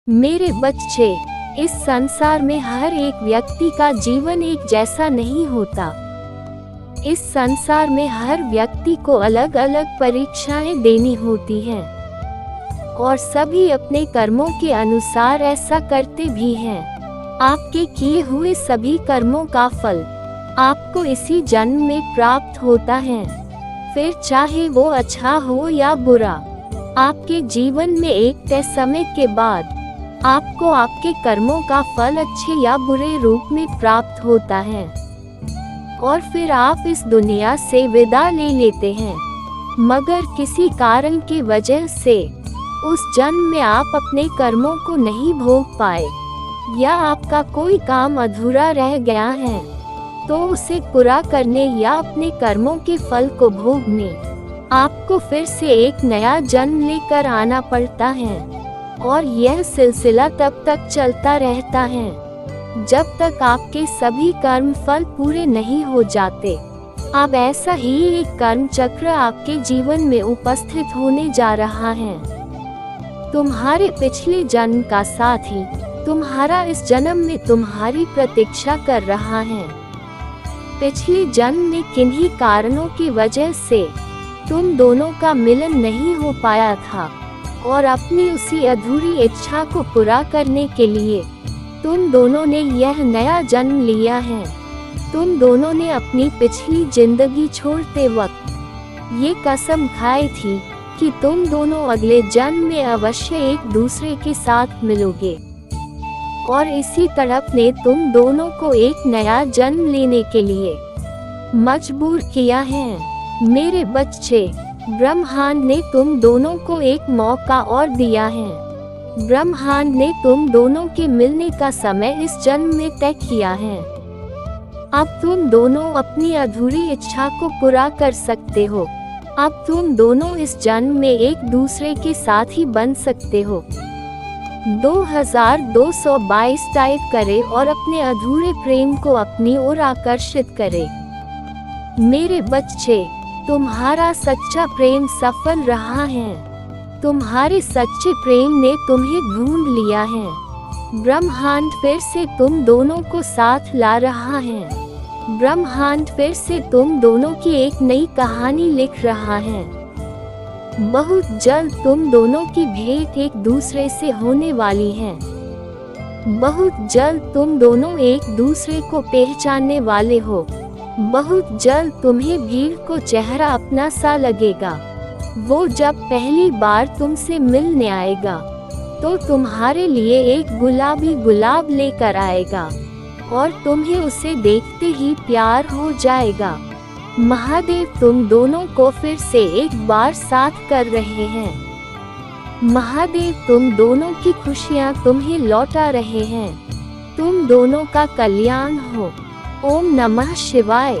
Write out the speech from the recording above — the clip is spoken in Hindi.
मेरे बच्चे, इस संसार में हर एक व्यक्ति का जीवन एक जैसा नहीं होता। इस संसार में हर व्यक्ति को अलग अलग परीक्षाएं देनी होती हैं और सभी अपने कर्मों के अनुसार ऐसा करते भी हैं। आपके किए हुए सभी कर्मों का फल आपको इसी जन्म में प्राप्त होता है, फिर चाहे वो अच्छा हो या बुरा। आपके जीवन में एक तय समय के बाद आपको आपके कर्मों का फल अच्छे या बुरे रूप में प्राप्त होता है और फिर आप इस दुनिया से विदा ले लेते हैं। मगर किसी कारण की वजह से उस जन्म में आप अपने कर्मों को नहीं भोग पाए या आपका कोई काम अधूरा रह गया है, तो उसे पूरा करने या अपने कर्मों के फल को भोगने आपको फिर से एक नया जन्म लेकर आना पड़ता है और यह सिलसिला तब तक चलता रहता है जब तक आपके सभी कर्म फल पूरे नहीं हो जाते। अब ऐसा ही एक कर्म चक्र आपके जीवन में उपस्थित होने जा रहा है। तुम्हारे पिछले जन्म का साथी तुम्हारा इस जन्म में तुम्हारी प्रतीक्षा कर रहा है। पिछले जन्म में किन्हीं कारणों की वजह से तुम दोनों का मिलन नहीं हो पाया था और अपनी उसी अधूरी इच्छा को पूरा करने के लिए तुम दोनों ने यह नया जन्म लिया है। तुम दोनों ने अपनी पिछली जिंदगी छोड़ते वक्त ये कसम खाई थी कि तुम दोनों अगले जन्म में अवश्य एक दूसरे के साथ मिलोगे और इसी तड़प ने तुम दोनों को एक नया जन्म लेने के लिए मजबूर किया है। मेरे बच्चे, ब्रह्मांड ने तुम दोनों को एक मौका और दिया है। ब्रह्मांड ने तुम दोनों के मिलने का समय इस जन्म में तय किया है। अब तुम दोनों अपनी अधूरी इच्छा को पूरा कर सकते हो। अब तुम दोनों इस जन्म में एक दूसरे के साथ ही बन सकते हो। 2222 टाइप करें और अपने अधूरे प्रेम को अपनी ओर आकर्षित करें। मेरे बच्चे, तुम्हारा सच्चा प्रेम सफल रहा है। तुम्हारे सच्चे प्रेम ने तुम्हें ढूंढ लिया है। ब्रह्मांड फिर से तुम दोनों को साथ ला रहा है। ब्रह्मांड फिर से तुम दोनों की एक नई कहानी लिख रहा है। बहुत जल्द तुम दोनों की भेंट एक दूसरे से होने वाली है। बहुत जल्द तुम दोनों एक दूसरे को पहचानने वाले हो। बहुत जल्द तुम्हें भीड़ को चेहरा अपना सा लगेगा। वो जब पहली बार तुमसे मिलने आएगा तो तुम्हारे लिए एक गुलाबी गुलाब लेकर आएगा और तुम्हें उसे देखते ही प्यार हो जाएगा। महादेव तुम दोनों को फिर से एक बार साथ कर रहे हैं। महादेव तुम दोनों की खुशियाँ तुम्हें लौटा रहे हैं। तुम दोनों का कल्याण हो। ओम नमः शिवाय।